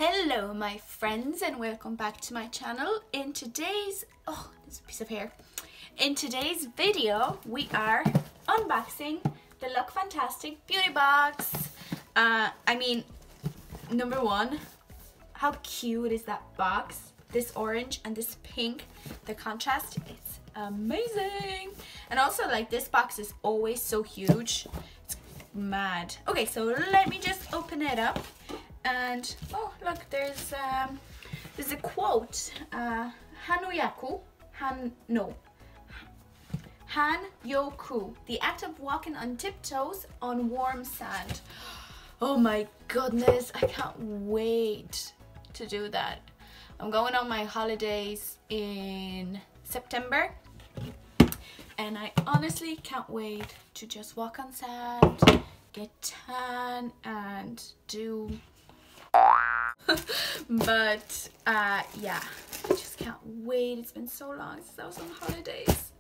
Hello my friends and welcome back to my channel. In today's there's a piece of hair. In today's video we are unboxing the Look Fantastic beauty box. Number one, how cute is that box? This orange and this pink, the contrast, it's amazing. And also, like, this box is always so huge, it's mad. Okay, so let me just open it up. And oh look, there's a quote. Hanyoku, the act of walking on tiptoes on warm sand. Oh my goodness, I can't wait to do that. I'm going on my holidays in September and I honestly can't wait to just walk on sand, get tan and do but yeah, I just can't wait. It's been so long since I was on holidays.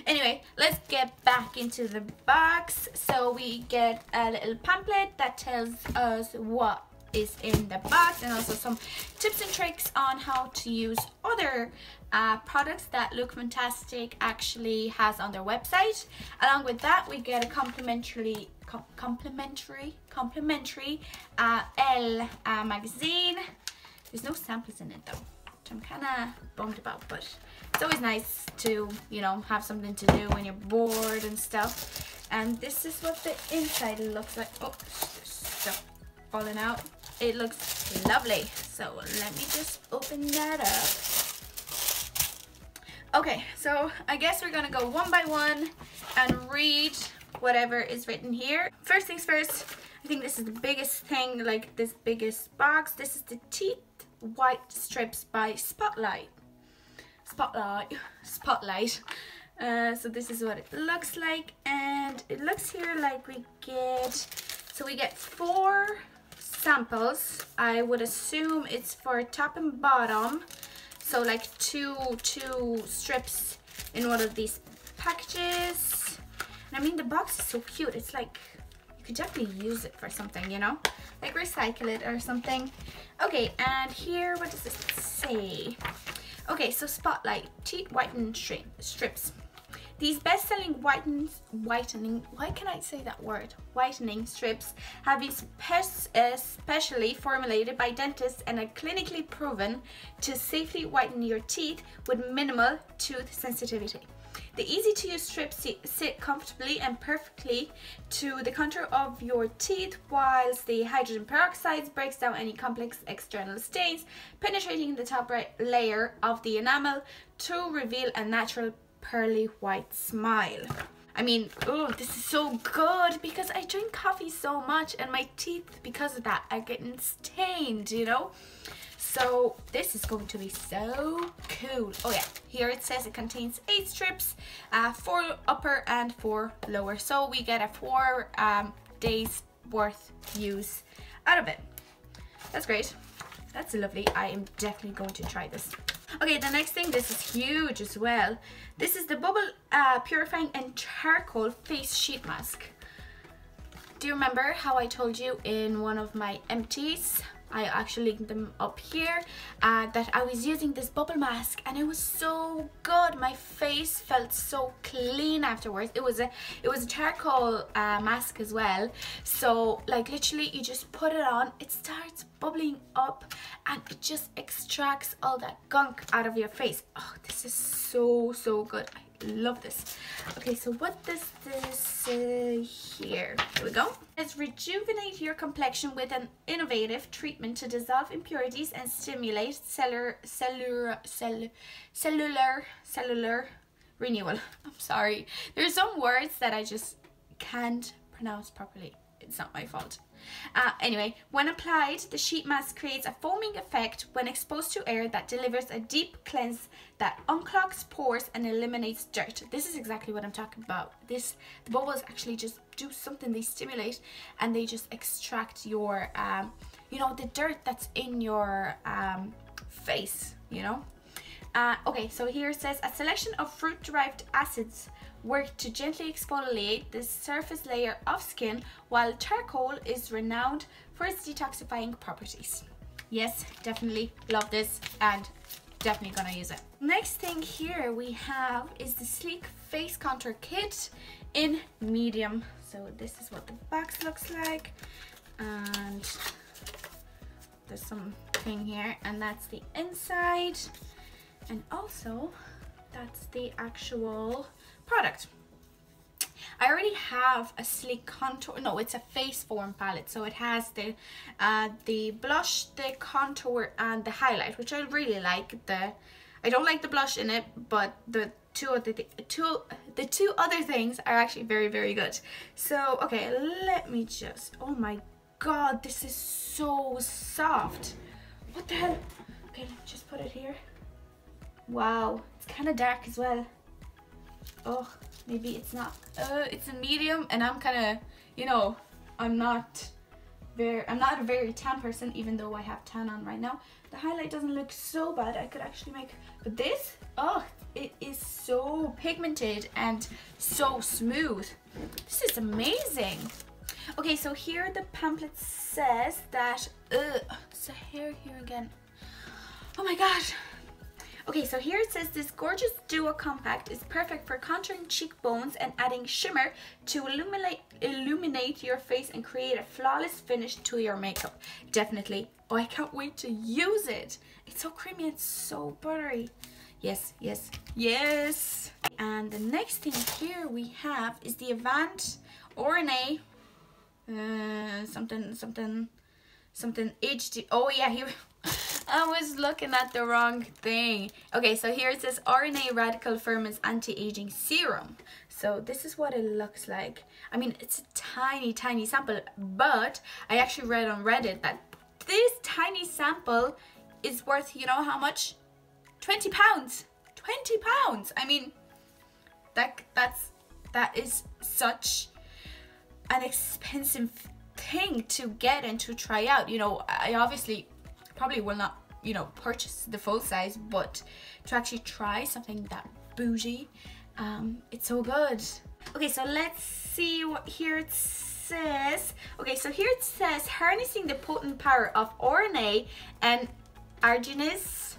Anyway, let's get back into the box. So we get a little pamphlet that tells us what is in the box and also some tips and tricks on how to use other products that Look Fantastic actually has on their website. Along with that, we get a complimentary Elle magazine. There's no samples in it though, which I'm kind of bummed about, but it's always nice to, you know, have something to do when you're bored and stuff. And this is what the inside looks like. Oh, there's stuff falling out. It looks lovely. So let me just open that up. Okay, so I guess we're gonna go one by one and read whatever is written here. First things first, I think this is the biggest thing, like this biggest box. This is the Teeth White Strips by Spotlight. So this is what it looks like, and it looks here like we get 4 samples. I would assume it's for top and bottom, so like two strips in one of these packages. And I mean, the box is so cute. It's like you could definitely use it for something, you know, like recycle it or something. Okay, and here, what does this say? Okay, so Spotlight Teeth Whitening Strips. These best-selling whitening strips have been specially formulated by dentists and are clinically proven to safely whiten your teeth with minimal tooth sensitivity. The easy-to-use strips sit comfortably and perfectly to the contour of your teeth, whilst the hydrogen peroxide breaks down any complex external stains, penetrating the top layer of the enamel to reveal a natural pearly white smile. I mean, oh, this is so good because I drink coffee so much and my teeth, because of that, are getting stained, you know? So this is going to be so cool. Oh yeah, here it says it contains 8 strips, 4 upper and 4 lower. So we get a 4 days worth use out of it. That's great. That's lovely. I am definitely going to try this. Okay, the next thing, this is huge as well. This is the Bubble Purifying and Charcoal Face Sheet Mask. Do you remember how I told you in one of my empties, I actually linked them up here, that I was using this bubble mask and it was so good. My face felt so clean afterwards. It was a charcoal mask as well. So like literally you just put it on, it starts bubbling up and it just extracts all that gunk out of your face. Oh, this is so good. I love this. Okay, so what does this say here? Here we go. It's rejuvenate your complexion with an innovative treatment to dissolve impurities and stimulate cellular renewal. I'm sorry. There's some words that I just can't pronounce properly. It's not my fault. Anyway, when applied, the sheet mask creates a foaming effect when exposed to air that delivers a deep cleanse that unclogs pores and eliminates dirt. This is exactly what I'm talking about. The bubbles actually just do something. They stimulate and they just extract your, you know, the dirt that's in your face, you know. Okay, so here it says a selection of fruit-derived acids work to gently exfoliate the surface layer of skin, while charcoal is renowned for its detoxifying properties. Yes, definitely love this and definitely gonna use it. Next thing here we have is the Sleek Face Contour Kit in medium. So this is what the box looks like, and there's something here, and that's the inside, and also that's the actual product. I already have a Sleek Contour, no, it's a Face Form palette, so it has the blush, the contour, and the highlight, which I really like. I don't like the blush in it, but the two other things are actually very, very good. So okay, let me just, oh my god, this is so soft. What the hell? Okay, let me just put it here. Wow, it's kind of dark as well. Oh, maybe it's not. It's a medium, and I'm kind of, you know, I'm not a very tan person, even though I have tan on right now. The highlight doesn't look so bad. I could actually make, but this, oh, it is so pigmented and so smooth. This is amazing. Okay, so here the pamphlet says that, so here again. Oh my god. Okay, so here it says this gorgeous duo compact is perfect for contouring cheekbones and adding shimmer to illuminate your face and create a flawless finish to your makeup. Definitely. Oh, I can't wait to use it. It's so creamy and so buttery. Yes, yes, yes. And the next thing here we have is the Avant Orne something HD. Oh yeah, here. I was looking at the wrong thing. Okay, so here it says RNA Radical Firmance Anti-Aging Serum. So this is what it looks like. I mean, it's a tiny, tiny sample, but I actually read on Reddit that this tiny sample is worth, you know how much? 20 pounds. 20 pounds. I mean, that is such an expensive thing to get and to try out. You know, I obviously probably will not, you know, purchase the full size, but to actually try something that bougie, it's so good. Okay, so let's see what here it says. Okay, so here it says harnessing the potent power of RNA and arginine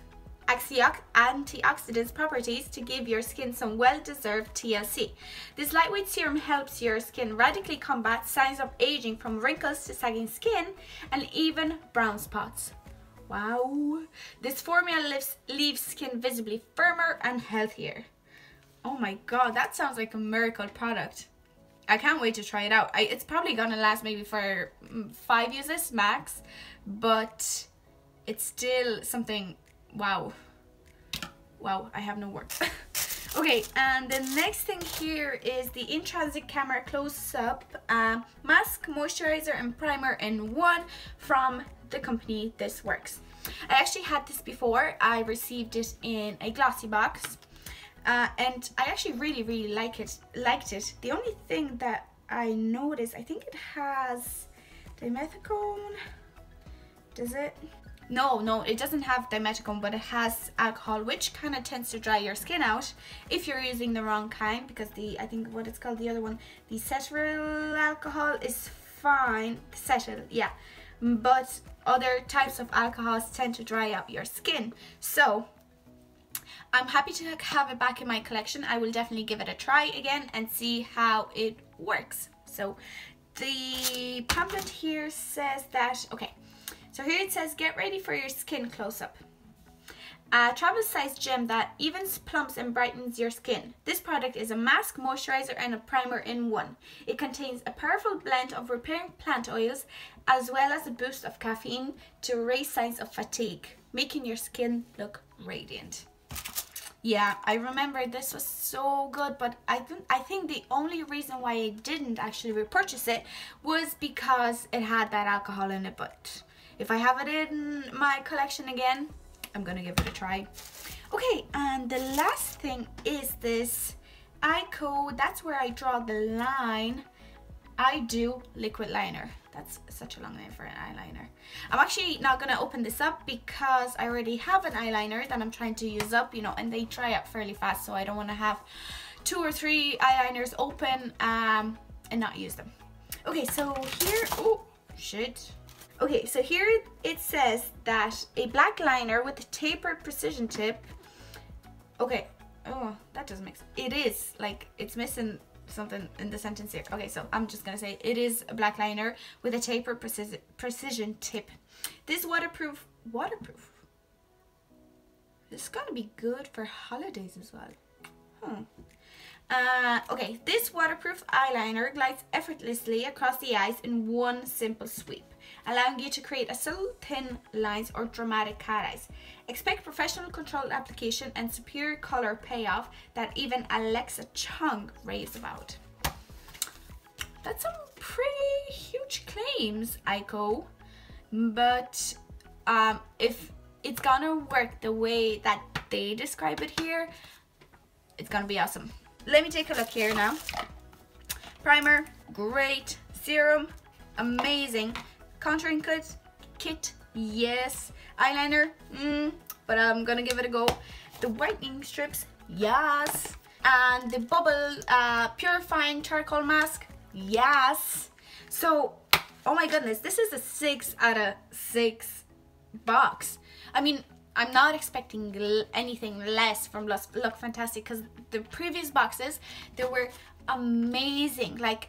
antioxidant properties to give your skin some well-deserved TLC. This lightweight serum helps your skin radically combat signs of aging, from wrinkles to sagging skin and even brown spots. Wow. This formula leaves skin visibly firmer and healthier. Oh my god, that sounds like a miracle product. I can't wait to try it out. It's probably gonna last maybe for 5 uses max, but it's still something. Wow. Wow, I have no words. Okay, and the next thing here is the In-Transit Camera Close-Up Mask, Moisturizer and Primer in one from the company This Works. I actually had this before. I received it in a glossy box, and I actually really liked it. The only thing that I noticed, I think it has dimethicone. Does it? No, it doesn't have dimethicone, but it has alcohol, which kind of tends to dry your skin out if you're using the wrong kind, because I think what it's called, the other one, the cetyl alcohol is fine. Cetyl, yeah, but other types of alcohols tend to dry out your skin. So I'm happy to have it back in my collection. I will definitely give it a try again and see how it works. So the pamphlet here says that, okay, so here it says, get ready for your skin close-up. A travel-sized gem that evens, plumps, and brightens your skin. This product is a mask, moisturizer, and a primer in one. It contains a powerful blend of repairing plant oils, as well as a boost of caffeine to erase signs of fatigue, making your skin look radiant. Yeah, I remember this was so good, but I think the only reason why I didn't actually repurchase it was because it had that alcohol in it, but if I have it in my collection again, I'm gonna give it a try. Okay, and the last thing is this Eyeko, that's where I draw the line, I Do liquid liner. That's such a long name for an eyeliner. I'm actually not gonna open this up because I already have an eyeliner that I'm trying to use up, you know, and they dry up fairly fast, so I don't want to have 2 or 3 eyeliners open and not use them. Okay, so here, oh shit, Okay, so here it says that a black liner with a tapered precision tip. Okay, oh, that doesn't make sense. It is, like, it's missing something in the sentence here. Okay, so I'm just gonna say it is a black liner with a tapered precision tip. This waterproof. This is gonna be good for holidays as well. Okay, this waterproof eyeliner glides effortlessly across the eyes in one simple sweep, allowing you to create a subtle thin lines or dramatic cat eyes. Expect professional controlled application and superior color payoff that even Alexa Chung raves about. That's some pretty huge claims, Aiko. But if it's gonna work the way that they describe it here, it's gonna be awesome. Let me take a look here now. Primer, great. Serum, amazing. Contouring kit, yes. Eyeliner, but I'm gonna give it a go. The whitening strips, yes. And the bubble purifying charcoal mask, yes. So, oh my goodness, this is a 6 out of 6 box. I mean, I'm not expecting anything less from Look Fantastic, because the previous boxes, they were amazing. Like,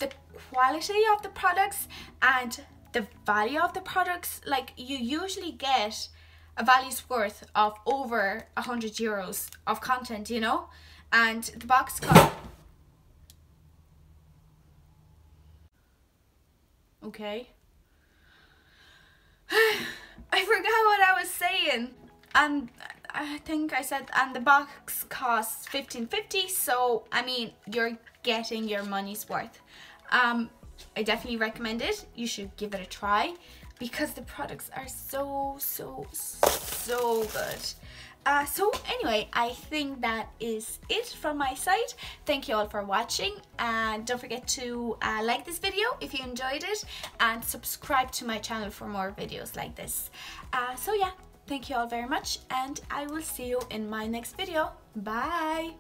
the quality of the products and the value of the products, like, you usually get a value's worth of over 100 euros of content, you know, and the box cost. Okay. I forgot what I was saying, and I think I said, and the box costs $15.50, so I mean, you're getting your money's worth. I definitely recommend it. You should give it a try because the products are so good. So anyway, I think that is it from my side. Thank you all for watching, and don't forget to like this video if you enjoyed it, and subscribe to my channel for more videos like this. So yeah, thank you all very much, and I will see you in my next video. Bye!